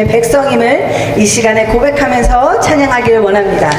주님의 백성임을 이 시간에 고백하면서 찬양하기를 원합니다.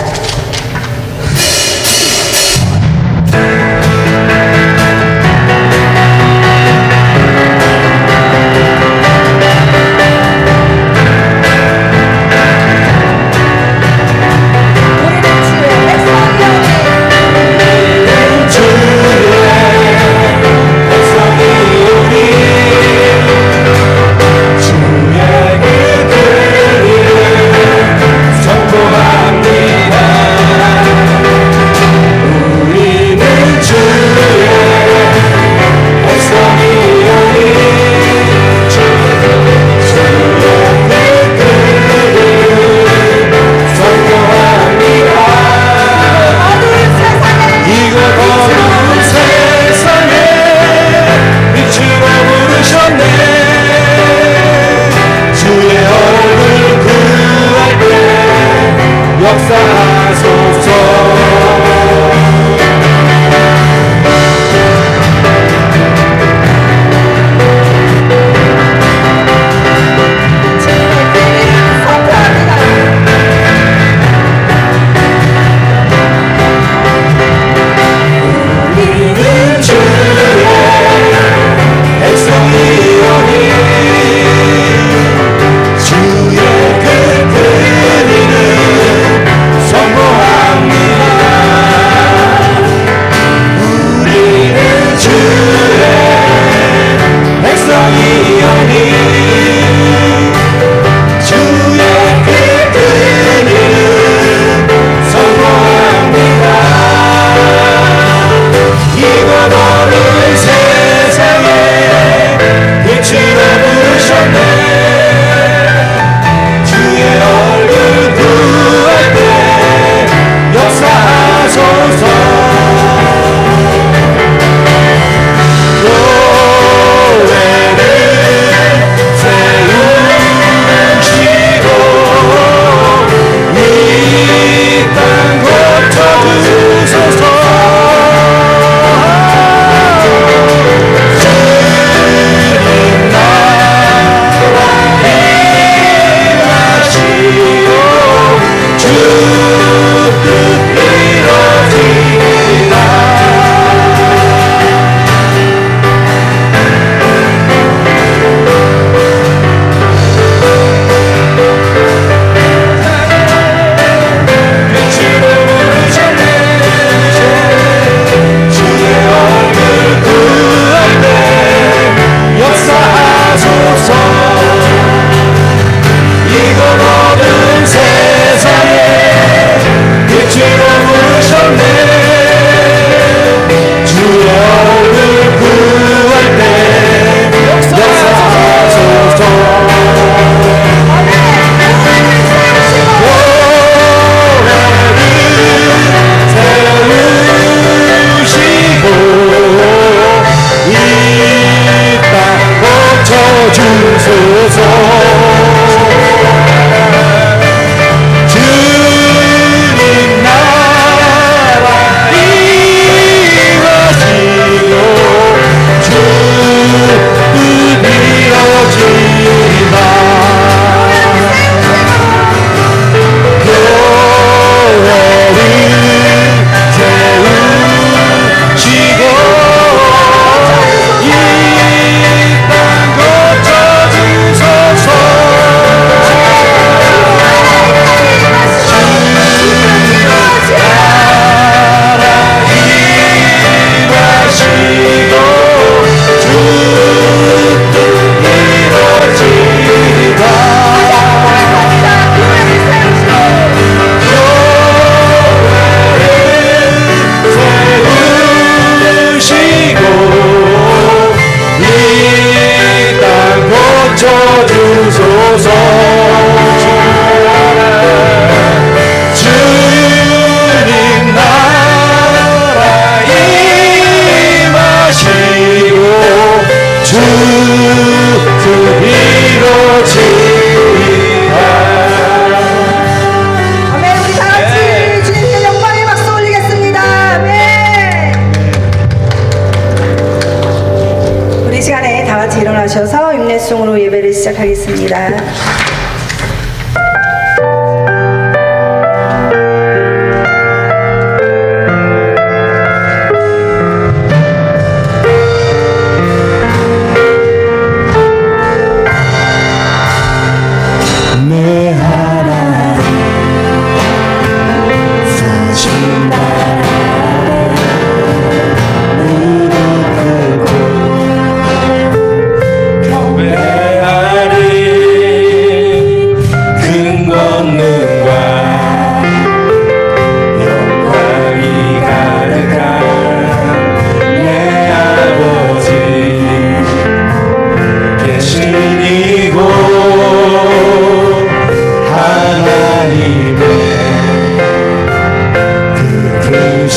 일어나셔서 윤례송으로 예배를 시작하겠습니다.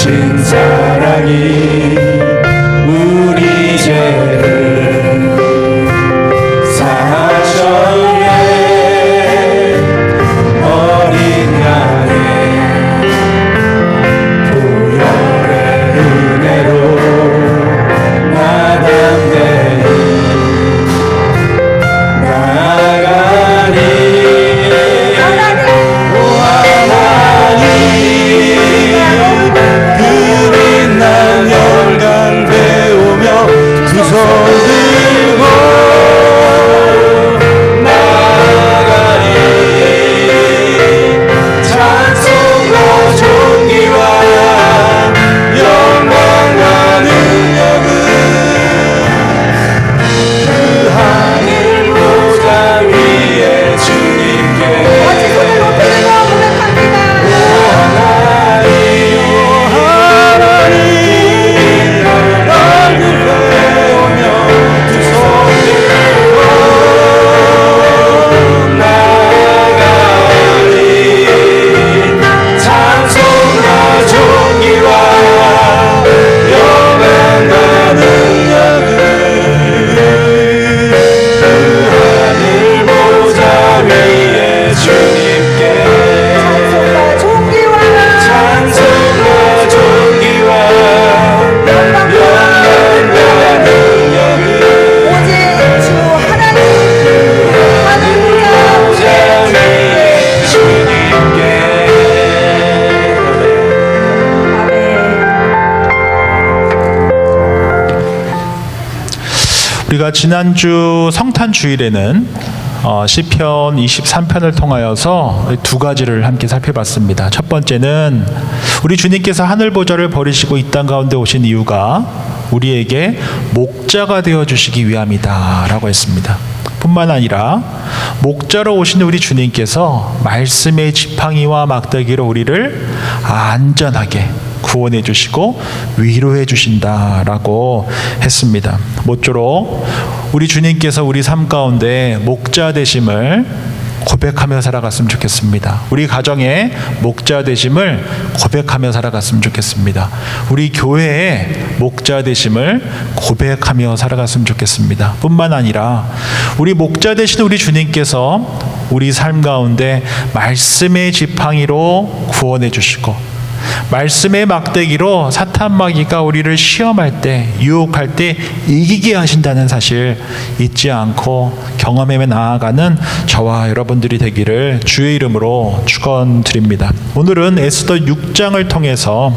크신 사랑이 우리 죄를 사하셨네. 어린 양의 보혈의 은혜로 나담대니 나아가니. 오 하나님, 그 빛난 열강 배우며 두 손 들고 나아가니. 찬송과 존귀와 영광과 능력은 그 하늘 보좌 위에 주님께. 같이 손을 높이 들고 고백합니다. 하나님, 얼굴 배우며 두 손 들고 나아가니. 찬송과 존귀와 영광과 능력은 그 하늘 보좌 위에 주님께. 찬송과 존귀와 찬송과 존귀와 영광과 능력은 오직 주 하나님 하늘 보좌 위에 주님께. 아멘. 우리가 지난주 성탄 주일에는 시편 23편을 통하여서 두 가지를 함께 살펴봤습니다. 첫 번째는 우리 주님께서 하늘 보좌를 버리시고 이 땅 가운데 오신 이유가 우리에게 목자가 되어 주시기 위함이다라고 했습니다. 뿐만 아니라 목자로 오신 우리 주님께서 말씀의 지팡이와 막대기로 우리를 안전하게 구원해 주시고 위로해 주신다라고 했습니다. 모쪼록 우리 주님께서 우리 삶 가운데 목자 되심을 고백하며 살아갔으면 좋겠습니다. 우리 가정에 목자 되심을 고백하며 살아갔으면 좋겠습니다. 우리 교회에 목자 되심을 고백하며 살아갔으면 좋겠습니다. 뿐만 아니라 우리 목자 되신 우리 주님께서 우리 삶 가운데 말씀의 지팡이로 구원해 주시고 말씀의 막대기로 사탄 마귀가 우리를 시험할 때, 유혹할 때 이기게 하신다는 사실 잊지 않고 경험해 나아가는 저와 여러분들이 되기를 주의 이름으로 축원드립니다. 오늘은 에스더 6장을 통해서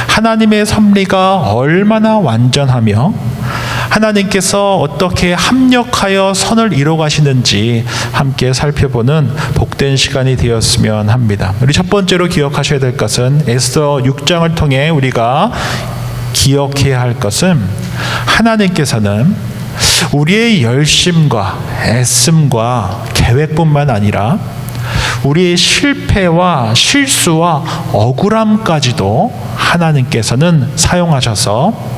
하나님의 섭리가 얼마나 완전하며 하나님께서 어떻게 합력하여 선을 이뤄가시는지 함께 살펴보는 복된 시간이 되었으면 합니다. 우리 첫 번째로 기억하셔야 될 것은 에스더 6장을 통해 우리가 기억해야 할 것은 하나님께서는 우리의 열심과 애씀과 계획뿐만 아니라 우리의 실패와 실수와 억울함까지도 하나님께서는 사용하셔서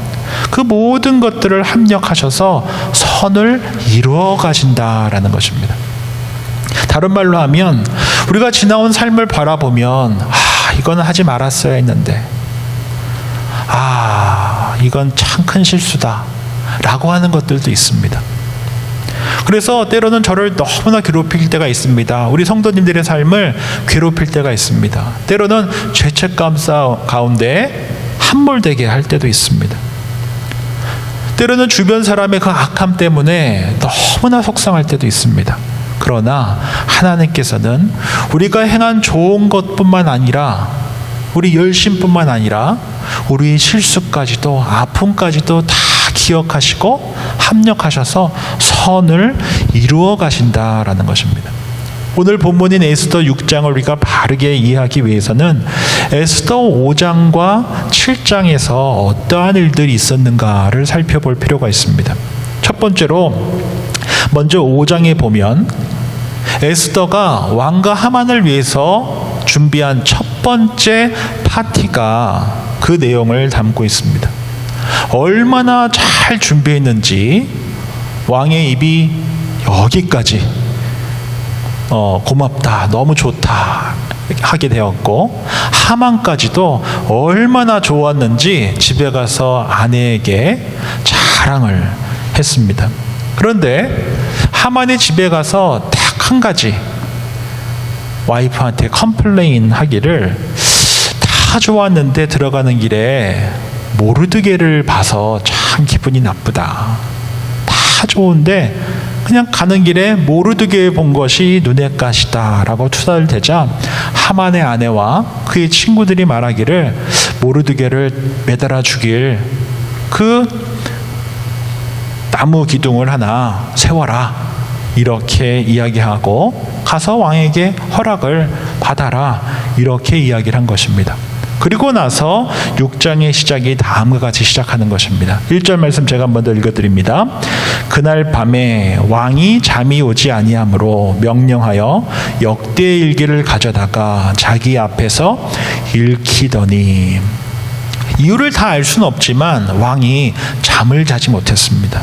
그 모든 것들을 합력하셔서 선을 이루어 가신다라는 것입니다. 다른 말로 하면 우리가 지나온 삶을 바라보면 이거는 하지 말았어야 했는데 이건 참 큰 실수다 라고 하는 것들도 있습니다. 그래서 때로는 저를 너무나 괴롭힐 때가 있습니다. 우리 성도님들의 삶을 괴롭힐 때가 있습니다. 때로는 죄책감 가운데 함몰되게 할 때도 있습니다. 때로는 주변 사람의 그 악함 때문에 너무나 속상할 때도 있습니다. 그러나 하나님께서는 우리가 행한 좋은 것뿐만 아니라 우리 열심뿐만 아니라 우리의 실수까지도 아픔까지도 다 기억하시고 합력하셔서 선을 이루어 가신다라는 것입니다. 오늘 본문인 에스더 6장을 우리가 바르게 이해하기 위해서는 에스더 5장과 7장에서 어떠한 일들이 있었는가를 살펴볼 필요가 있습니다. 첫 번째로 먼저 5장에 보면 에스더가 왕과 하만을 위해서 준비한 첫 번째 파티가 그 내용을 담고 있습니다. 얼마나 잘 준비했는지 왕의 입이 여기까지 고맙다, 너무 좋다 하게 되었고, 하만까지도 얼마나 좋았는지 집에 가서 아내에게 자랑을 했습니다. 그런데 하만의 집에 가서 딱 한 가지 와이프한테 컴플레인 하기를, 다 좋았는데 들어가는 길에 모르드게를 봐서 참 기분이 나쁘다. 다 좋은데 그냥 가는 길에 모르드게 본 것이 눈에 가시다 라고 투덜 대자, 하만의 아내와 그의 친구들이 말하기를 모르드게를 매달아 주길 그 나무 기둥을 하나 세워라, 이렇게 이야기하고 가서 왕에게 허락을 받아라, 이렇게 이야기를 한 것입니다. 그리고 나서 6장의 시작이 다음과 같이 시작하는 것입니다. 1절 말씀 제가 한번 더 읽어드립니다. 그날 밤에 왕이 잠이 오지 아니하므로 명령하여 역대 일기를 가져다가 자기 앞에서 읽히더니, 이유를 다 알 수는 없지만 왕이 잠을 자지 못했습니다.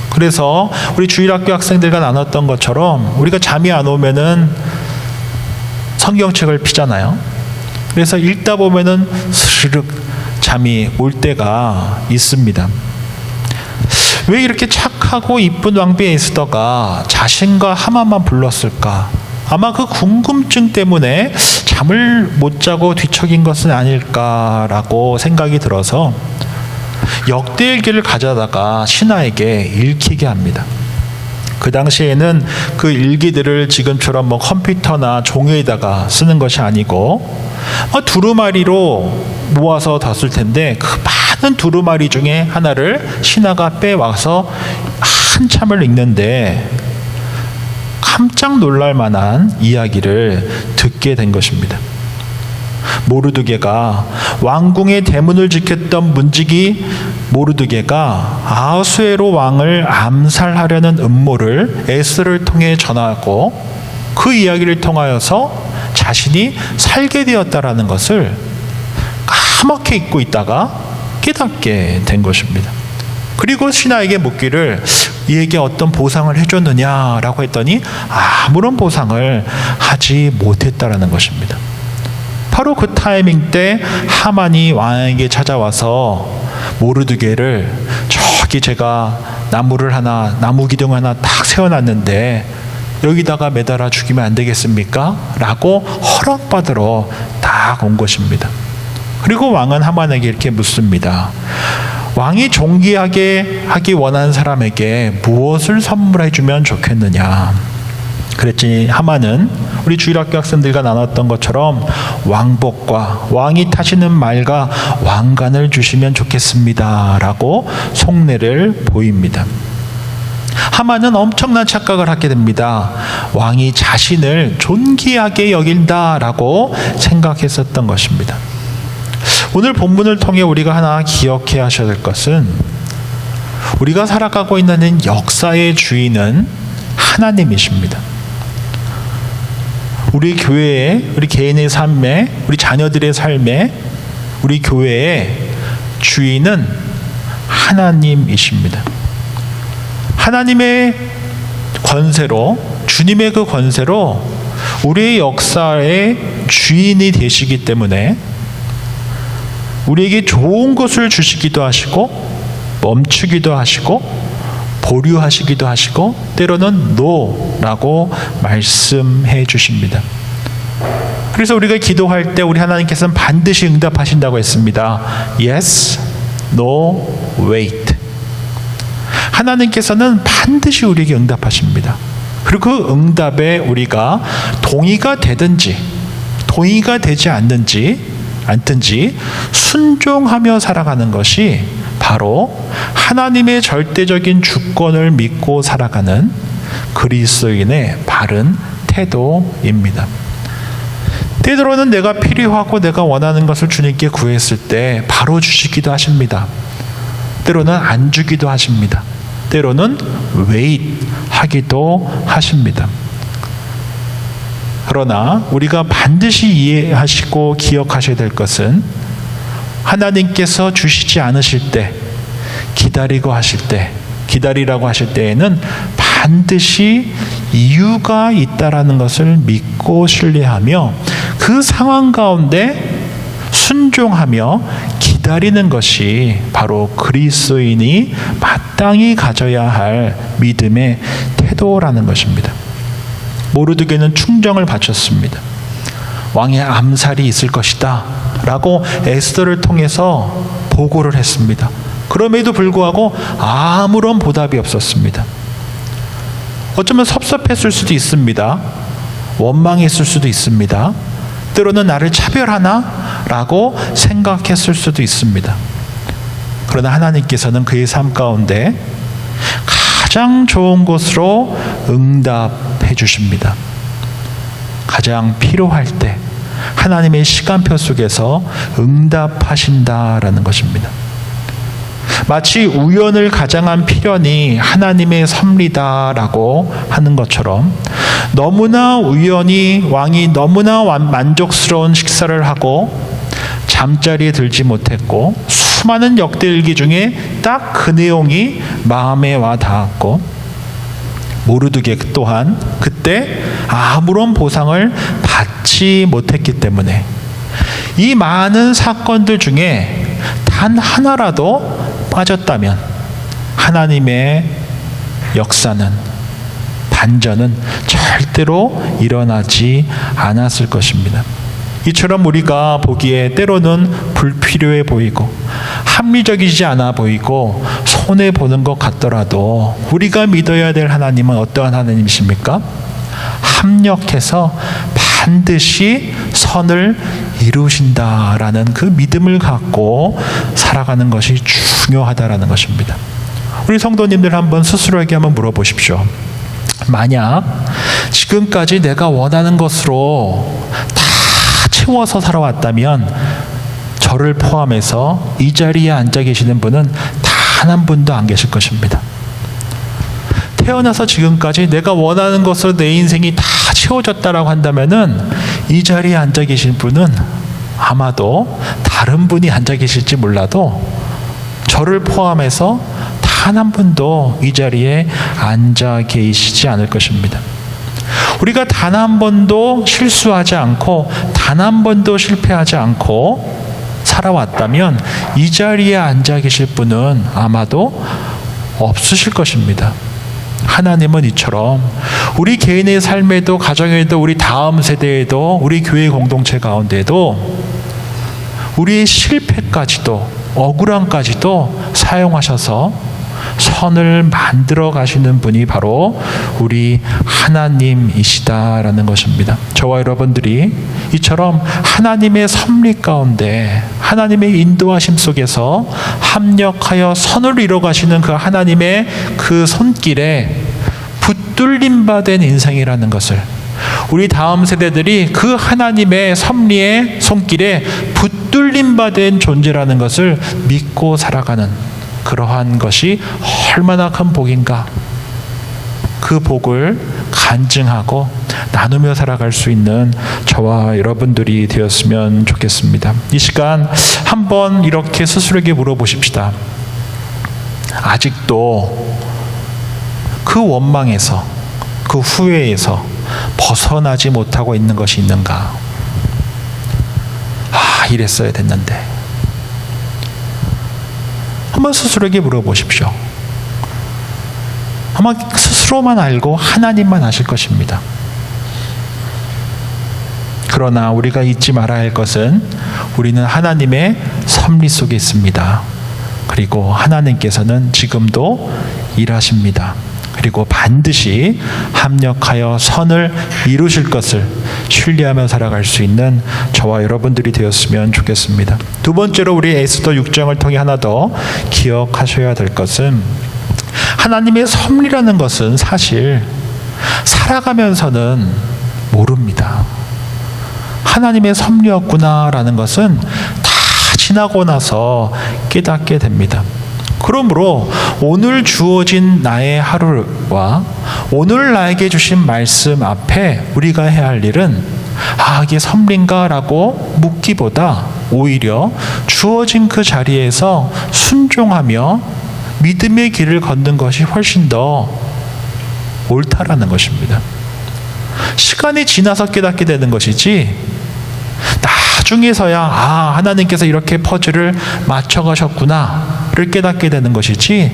그래서 우리 주일학교 학생들과 나눴던 것처럼 우리가 잠이 안 오면은 성경책을 피잖아요. 그래서 읽다 보면은 스르륵 잠이 올 때가 있습니다. 왜 이렇게 착하고 이쁜 왕비 에스더가 자신과 하만만 불렀을까? 아마 그 궁금증 때문에 잠을 못 자고 뒤척인 것은 아닐까라고 생각이 들어서 역대일기를 가져다가 신하에게 읽히게 합니다. 그 당시에는 그 일기들을 지금처럼 뭐 컴퓨터나 종이에다가 쓰는 것이 아니고 두루마리로 모아서 뒀을 텐데, 그 많은 두루마리 중에 하나를 신하가 빼와서 한참을 읽는데 깜짝 놀랄 만한 이야기를 듣게 된 것입니다. 모르드게가 왕궁의 대문을 지켰던 문지기 모르드게가 아하수에로 왕을 암살하려는 음모를 에스더를 통해 전하고, 그 이야기를 통하여서 자신이 살게 되었다라는 것을 까맣게 잊고 있다가 깨닫게 된 것입니다. 그리고 신하에게 묻기를 이에게 어떤 보상을 해줬느냐라고 했더니 아무런 보상을 하지 못했다라는 것입니다. 바로 그 타이밍 때 하만이 왕에게 찾아와서 모르드게를 저기 제가 나무 기둥 하나 딱 세워놨는데 여기다가 매달아 죽이면 안 되겠습니까? 라고 허락받으러 딱 온 것입니다. 그리고 왕은 하만에게 이렇게 묻습니다. 왕이 존귀하게 하기 원하는 사람에게 무엇을 선물해 주면 좋겠느냐? 그랬더니 하만은 우리 주일학교 학생들과 나눴던 것처럼 왕복과 왕이 타시는 말과 왕관을 주시면 좋겠습니다 라고 속내를 보입니다. 하만은 엄청난 착각을 하게 됩니다. 왕이 자신을 존귀하게 여긴다라고 생각했었던 것입니다. 오늘 본문을 통해 우리가 하나 기억해야 하셔야 될 것은, 우리가 살아가고 있는 역사의 주인은 하나님이십니다. 우리 교회에, 우리 개인의 삶에, 우리 자녀들의 삶에, 우리 교회의 주인은 하나님이십니다. 하나님의 권세로, 주님의 그 권세로 우리의 역사의 주인이 되시기 때문에 우리에게 좋은 것을 주시기도 하시고 멈추기도 하시고 보류하시기도 하시고 때로는 노라고 말씀해 주십니다. 그래서 우리가 기도할 때 우리 하나님께서는 반드시 응답하신다고 했습니다. Yes, no, wait. 하나님께서는 반드시 우리에게 응답하십니다. 그리고 그 응답에 우리가 동의가 되든지 동의가 되지 않든지 순종하며 살아가는 것이 바로 하나님의 절대적인 주권을 믿고 살아가는 그리스도인의 바른 태도입니다. 때로는 내가 필요하고 내가 원하는 것을 주님께 구했을 때 바로 주시기도 하십니다. 때로는 안 주기도 하십니다. 때로는 wait 하기도 하십니다. 그러나 우리가 반드시 이해하시고 기억하셔야 될 것은, 하나님께서 주시지 않으실 때, 기다리라고 하실 때에는 반드시 이유가 있다라는 것을 믿고 신뢰하며 그 그 상황 가운데 순종하며 기다리는 것이 바로 그리스도인이 마땅히 가져야 할 믿음의 태도라는 것입니다. 모르드게는 충정을 바쳤습니다. 왕의 암살이 있을 것이다 라고 에스더를 통해서 보고를 했습니다. 그럼에도 불구하고 아무런 보답이 없었습니다. 어쩌면 섭섭했을 수도 있습니다. 원망했을 수도 있습니다. 때로는 나를 차별하나? 라고 생각했을 수도 있습니다. 그러나 하나님께서는 그의 삶 가운데 가장 좋은 것으로 응답해 주십니다. 가장 필요할 때 하나님의 시간표 속에서 응답하신다라는 것입니다. 마치 우연을 가장한 필연이 하나님의 섭리다라고 하는 것처럼 너무나 우연히 왕이 너무나 만족스러운 식사를 하고 잠자리에 들지 못했고 수많은 역대일기 중에 딱 그 내용이 마음에 와 닿았고 모르드게 또한 그때 아무런 보상을 받지 못했기 때문에 이 많은 사건들 중에 단 하나라도 빠졌다면 하나님의 역사는 반전은 절대로 일어나지 않았을 것입니다. 이처럼 우리가 보기에 때로는 불필요해 보이고 합리적이지 않아 보이고 손해보는 것 같더라도 우리가 믿어야 될 하나님은 어떠한 하나님이십니까? 합력해서 반드시 선을 이루신다라는 그 믿음을 갖고 살아가는 것이 중요하다라는 것입니다. 우리 성도님들 한번 스스로에게 한번 물어보십시오. 만약 지금까지 내가 원하는 것으로 다 채워서 살아왔다면 저를 포함해서 이 자리에 앉아 계시는 분은 단 한 분도 안 계실 것입니다. 태어나서 지금까지 내가 원하는 것으로 내 인생이 다 채워졌다라고 한다면은 이 자리에 앉아 계신 분은 아마도 다른 분이 앉아 계실지 몰라도 저를 포함해서 단 한 분도 이 자리에 앉아 계시지 않을 것입니다. 우리가 단 한 번도 실수하지 않고 단 한 번도 실패하지 않고 살아왔다면 이 자리에 앉아 계실 분은 아마도 없으실 것입니다. 하나님은 이처럼 우리 개인의 삶에도 가정에도 우리 다음 세대에도 우리 교회 공동체 가운데도 우리의 실패까지도 억울함까지도 사용하셔서 선을 만들어 가시는 분이 바로 우리 하나님이시다라는 것입니다. 저와 여러분들이 이처럼 하나님의 섭리 가운데 하나님의 인도하심 속에서 합력하여 선을 이뤄 가시는 그 하나님의 그 손길에 붙들림 받은 인생이라는 것을 우리 다음 세대들이 그 하나님의 섭리의 손길에 붙들림 받은 존재라는 것을 믿고 살아가는 그러한 것이 얼마나 큰 복인가. 그 복을 간증하고 나누며 살아갈 수 있는 저와 여러분들이 되었으면 좋겠습니다. 이 시간 한번 이렇게 스스로에게 물어보십시다. 아직도 그 원망에서 그 후회에서 벗어나지 못하고 있는 것이 있는가? 이랬어야 됐는데. 한번 스스로에게 물어보십시오. 아마 스스로만 알고 하나님만 아실 것입니다. 그러나 우리가 잊지 말아야 할 것은 우리는 하나님의 섭리 속에 있습니다. 그리고 하나님께서는 지금도 일하십니다. 그리고 반드시 합력하여 선을 이루실 것을 신뢰하며 살아갈 수 있는 저와 여러분들이 되었으면 좋겠습니다. 두 번째로 우리 에스더 6장을 통해 하나 더 기억하셔야 될 것은 하나님의 섭리라는 것은 사실 살아가면서는 모릅니다. 하나님의 섭리였구나라는 것은 다 지나고 나서 깨닫게 됩니다. 그러므로 오늘 주어진 나의 하루와 오늘 나에게 주신 말씀 앞에 우리가 해야 할 일은 이게 섭리인가? 라고 묻기보다 오히려 주어진 그 자리에서 순종하며 믿음의 길을 걷는 것이 훨씬 더 옳다라는 것입니다. 시간이 지나서 깨닫게 되는 것이지 나중에서야 하나님께서 이렇게 퍼즐을 맞춰가셨구나를 깨닫게 되는 것이지,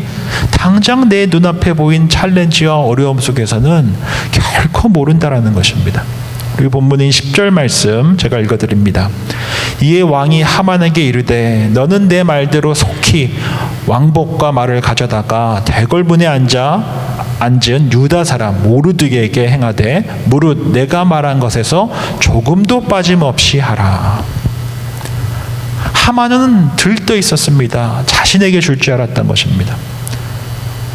당장 내 눈앞에 보인 챌린지와 어려움 속에서는 결코 모른다라는 것입니다. 우리 본문인 10절 말씀 제가 읽어드립니다. 이에 왕이 하만에게 이르되 너는 내 말대로 속히 왕복과 말을 가져다가 대궐문에 앉은 유다 사람 모르드게에게 행하되 무릇 내가 말한 것에서 조금도 빠짐없이 하라. 하만은 들떠 있었습니다. 자신에게 줄 줄 알았던 것입니다.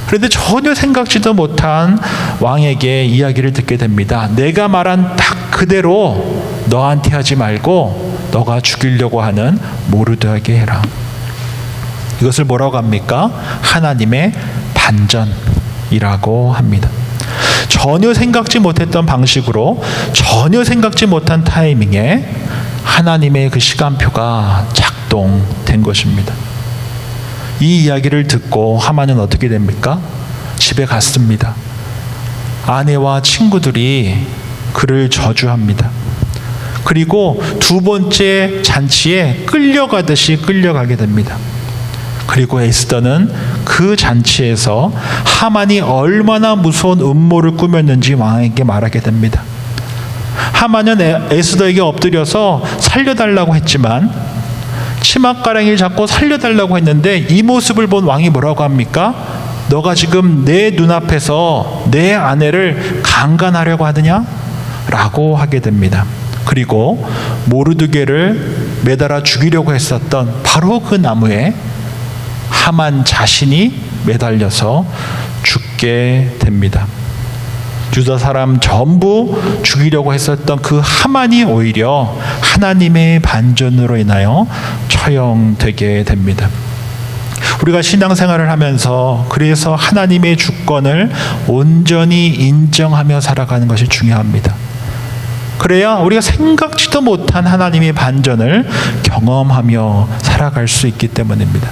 그런데 전혀 생각지도 못한 왕에게 이야기를 듣게 됩니다. 내가 말한 딱 그대로 너한테 하지 말고 너가 죽이려고 하는 모르드에게 해라. 이것을 뭐라고 합니까? 하나님의 반전이라고 합니다. 전혀 생각지 못했던 방식으로, 전혀 생각지 못한 타이밍에 하나님의 그 시간표가 작동된 것입니다. 이 이야기를 듣고 하만은 어떻게 됩니까? 집에 갔습니다. 아내와 친구들이 그를 저주합니다. 그리고 두 번째 잔치에 끌려가듯이 끌려가게 됩니다. 그리고 에스더는 그 잔치에서 하만이 얼마나 무서운 음모를 꾸몄는지 왕에게 말하게 됩니다. 하만은 에스더에게 엎드려서 살려달라고 했지만, 치맛가랑이를 잡고 살려달라고 했는데, 이 모습을 본 왕이 뭐라고 합니까? 너가 지금 내 눈앞에서 내 아내를 강간하려고 하느냐? 라고 하게 됩니다. 그리고 모르드게를 매달아 죽이려고 했었던 바로 그 나무에 하만 자신이 매달려서 죽게 됩니다. 유다 사람 전부 죽이려고 했었던 그 하만이 오히려 하나님의 반전으로 인하여 처형되게 됩니다. 우리가 신앙생활을 하면서 그래서 하나님의 주권을 온전히 인정하며 살아가는 것이 중요합니다. 그래야 우리가 생각지도 못한 하나님의 반전을 경험하며 살아갈 수 있기 때문입니다.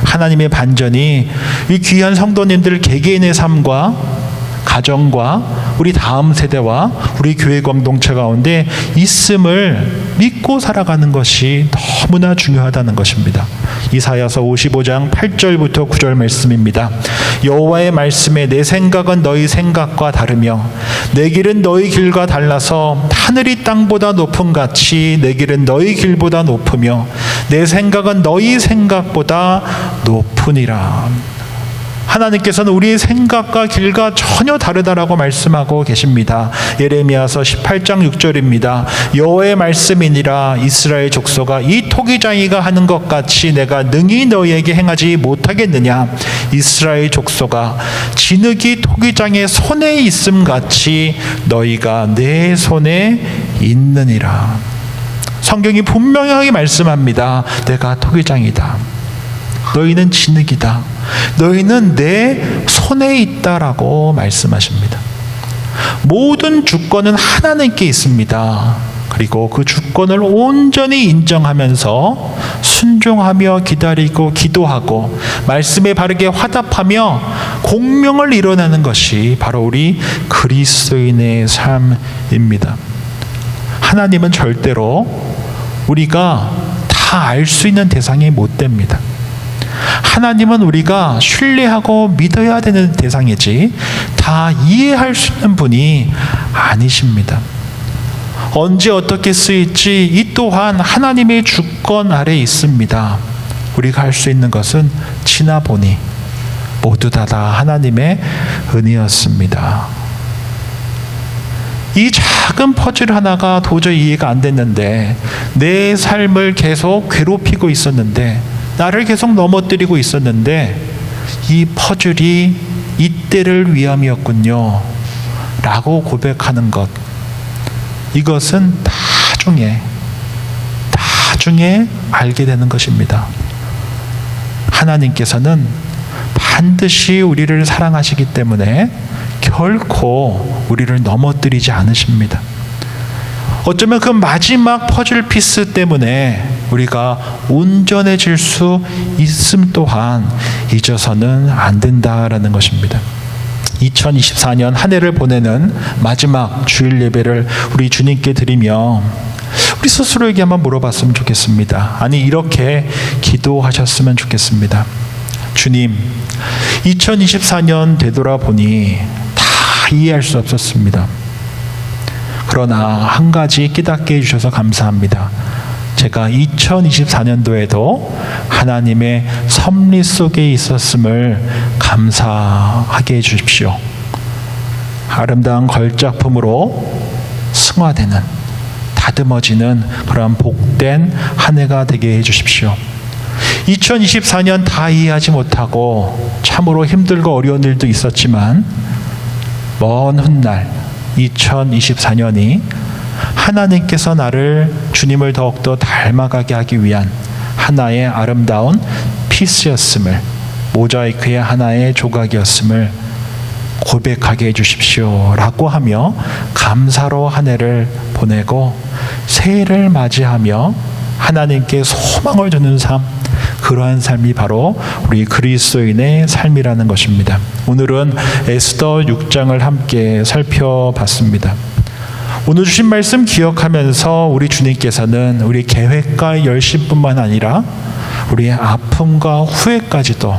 하나님의 반전이 이 귀한 성도님들 개개인의 삶과 가정과 우리 다음 세대와 우리 교회 공동체 가운데 있음을 믿고 살아가는 것이 너무나 중요하다는 것입니다. 이사야서 55장 8절부터 9절 말씀입니다. 여호와의 말씀에 내 생각은 너희 생각과 다르며 내 길은 너희 길과 달라서 하늘이 땅보다 높음 같이 내 길은 너희 길보다 높으며 내 생각은 너희 생각보다 높으니라. 하나님께서는 우리의 생각과 길과 전혀 다르다라고 말씀하고 계십니다. 예레미야서 18장 6절입니다. 여호와의 말씀이니라 이스라엘 족속아 이 토기장이가 하는 것 같이 내가 능히 너희에게 행하지 못하겠느냐. 이스라엘 족속아 진흙이 토기장의 손에 있음 같이 너희가 내 손에 있느니라. 성경이 분명하게 말씀합니다. 내가 토기장이다. 너희는 진흙이다. 너희는 내 손에 있다라고 말씀하십니다. 모든 주권은 하나님께 있습니다. 그리고 그 주권을 온전히 인정하면서 순종하며 기다리고 기도하고 말씀에 바르게 화답하며 공명을 이뤄내는 것이 바로 우리 그리스도인의 삶입니다. 하나님은 절대로 우리가 다 알 수 있는 대상이 못 됩니다. 하나님은 우리가 신뢰하고 믿어야 되는 대상이지 다 이해할 수 있는 분이 아니십니다. 언제 어떻게 쓰일지 이 또한 하나님의 주권 아래 있습니다. 우리가 할 수 있는 것은 지나보니 모두 다 하나님의 은혜였습니다. 이 작은 퍼즐 하나가 도저히 이해가 안 됐는데 내 삶을 계속 괴롭히고 있었는데 나를 계속 넘어뜨리고 있었는데 이 퍼즐이 이때를 위함이었군요 라고 고백하는 것, 이것은 나중에 알게 되는 것입니다. 하나님께서는 반드시 우리를 사랑하시기 때문에 결코 우리를 넘어뜨리지 않으십니다. 어쩌면 그 마지막 퍼즐 피스 때문에 우리가 온전해질 수 있음 또한 잊어서는 안 된다라는 것입니다. 2024년 한 해를 보내는 마지막 주일 예배를 우리 주님께 드리며 우리 스스로에게 한번 물어봤으면 좋겠습니다. 아니, 이렇게 기도하셨으면 좋겠습니다. 주님, 2024년 되돌아보니 다 이해할 수 없었습니다. 그러나 한 가지 깨닫게 해주셔서 감사합니다. 제가 2024년도에도 하나님의 섭리 속에 있었음을 감사하게 해주십시오. 아름다운 걸작품으로 승화되는, 다듬어지는 그런 복된 한 해가 되게 해주십시오. 2024년 다 이해하지 못하고 참으로 힘들고 어려운 일도 있었지만 먼 훗날 2024년이 하나님께서 나를 주님을 더욱더 닮아가게 하기 위한 하나의 아름다운 피스였음을, 모자이크의 하나의 조각이었음을 고백하게 해주십시오 라고 하며 감사로 한 해를 보내고 새해를 맞이하며 하나님께 소망을 두는 삶, 그러한 삶이 바로 우리 그리스도인의 삶이라는 것입니다. 오늘은 에스더 6장을 함께 살펴봤습니다. 오늘 주신 말씀 기억하면서 우리 주님께서는 우리 계획과 열심뿐만 아니라 우리의 아픔과 후회까지도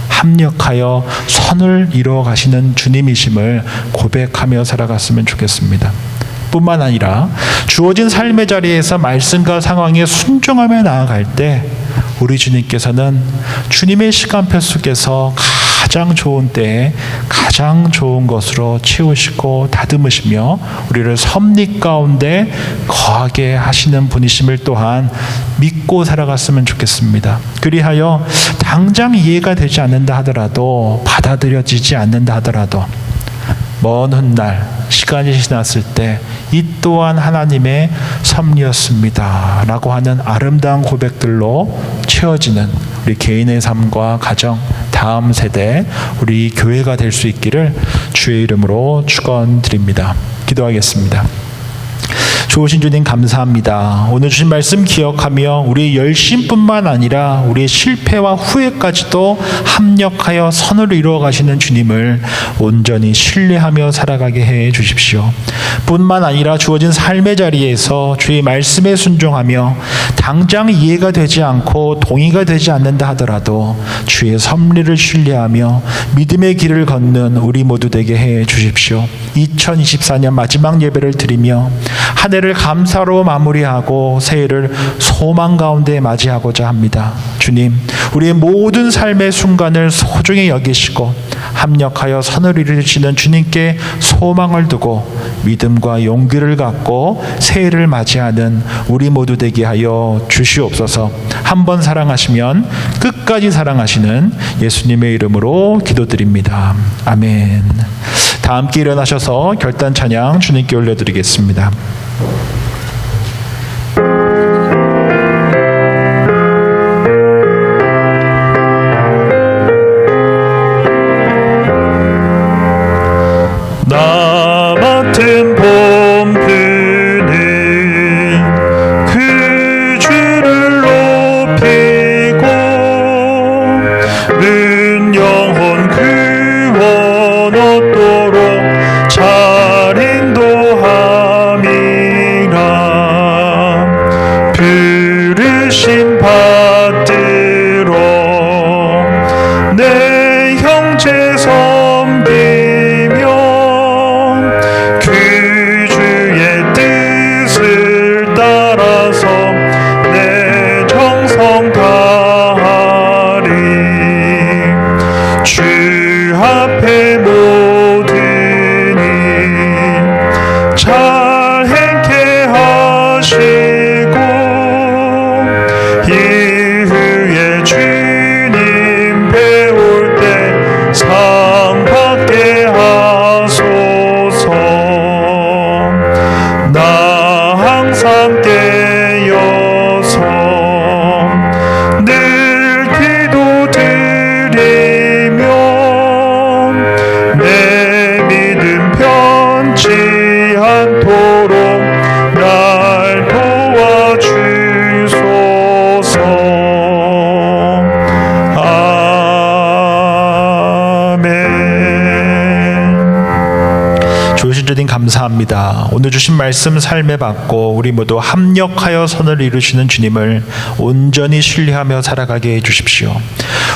합력하여 선을 이루어 가시는 주님이심을 고백하며 살아갔으면 좋겠습니다. 뿐만 아니라 주어진 삶의 자리에서 말씀과 상황에 순종하며 나아갈 때 우리 주님께서는 주님의 시간표 속에서 가장 좋은 때에 가장 좋은 것으로 채우시고 다듬으시며 우리를 섭리 가운데 거하게 하시는 분이심을 또한 믿고 살아갔으면 좋겠습니다. 그리하여 당장 이해가 되지 않는다 하더라도, 받아들여지지 않는다 하더라도 먼 훗날 시간이 지났을 때 이 또한 하나님의 섭리였습니다 라고 하는 아름다운 고백들로 채워지는 우리 개인의 삶과 가정, 다음 세대, 우리 교회가 될 수 있기를 주의 이름으로 축원드립니다. 기도하겠습니다. 좋으신 주님 감사합니다. 오늘 주신 말씀 기억하며 우리의 열심뿐만 아니라 우리의 실패와 후회까지도 합력하여 선을 이루어 가시는 주님을 온전히 신뢰하며 살아가게 해 주십시오. 뿐만 아니라 주어진 삶의 자리에서 주의 말씀에 순종하며 당장 이해가 되지 않고 동의가 되지 않는다 하더라도 주의 섭리를 신뢰하며 믿음의 길을 걷는 우리 모두 되게 해 주십시오. 2024년 마지막 예배를 드리며 한 해를 감사로 마무리하고 새해를 소망 가운데 맞이하고자 합니다. 주님, 우리의 모든 삶의 순간을 소중히 여기시고 합력하여 선을 이루시는 주님께 소망을 두고 믿음과 용기를 갖고 새해를 맞이하는 우리 모두 되게 하여 주시옵소서. 한 번 사랑하시면 끝까지 사랑하시는 예수님의 이름으로 기도드립니다. 아멘. 다 함께 일어나셔서 결단 찬양 주님께 올려드리겠습니다. 나 맡은 봄드는 그 주를 높이고 는 영혼 그 원 얻도록 잘 인도함이라. 부르심 받들어 내 형제 섬기며 그 주의 뜻을 따라서 내 정성 다하리. 주 앞에 모든 일 잘 행케 하시고 이후에 주님 배울 때 상 받게 하소서. 나 항상 깨어서 늘 기도드리며 내 믿음 변치 않도록 날 도와주소서. 주님 감사합니다. 오늘 주신 말씀 삶에 받고 우리 모두 합력하여 선을 이루시는 주님을 온전히 신뢰하며 살아가게 해주십시오.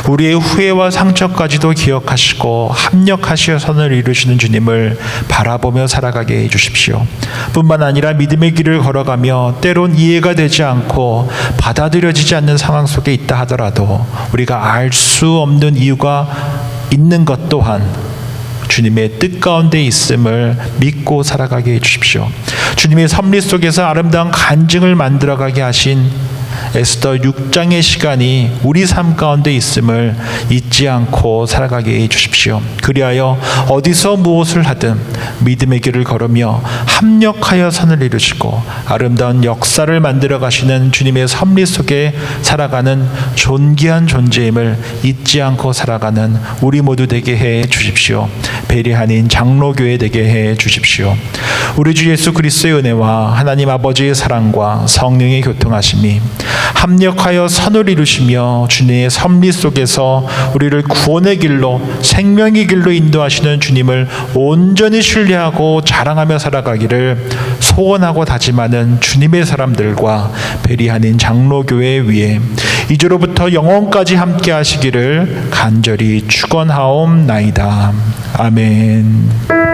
우리의 후회와 상처까지도 기억하시고 합력하시어 선을 이루시는 주님을 바라보며 살아가게 해주십시오. 뿐만 아니라 믿음의 길을 걸어가며 때론 이해가 되지 않고 받아들여지지 않는 상황 속에 있다 하더라도 우리가 알 수 없는 이유가 있는 것 또한 주님의 뜻 가운데 있음을 믿고 살아가게 해주십시오. 주님의 섭리 속에서 아름다운 간증을 만들어가게 하신 에스더 6장의 시간이 우리 삶 가운데 있음을 잊지 않고 살아가게 해주십시오. 그리하여 어디서 무엇을 하든 믿음의 길을 걸으며 합력하여 선을 이루시고 아름다운 역사를 만들어 가시는 주님의 섭리 속에 살아가는 존귀한 존재임을 잊지 않고 살아가는 우리 모두 되게 해 주십시오. 베리한인 장로교회 되게 해 주십시오. 우리 주 예수 그리스도의 은혜와 하나님 아버지의 사랑과 성령의 교통하심이 합력하여 선을 이루시며 주님의 섭리 속에서 우리를 구원의 길로 생명의 길로 인도하시는 주님을 온전히 신뢰하고 자랑하며 살아가기를 소원하고 다짐하는 주님의 사람들과 베리한인 장로교회 위에 이제로부터 영원까지 함께 하시기를 간절히 축원하옵나이다. 아멘.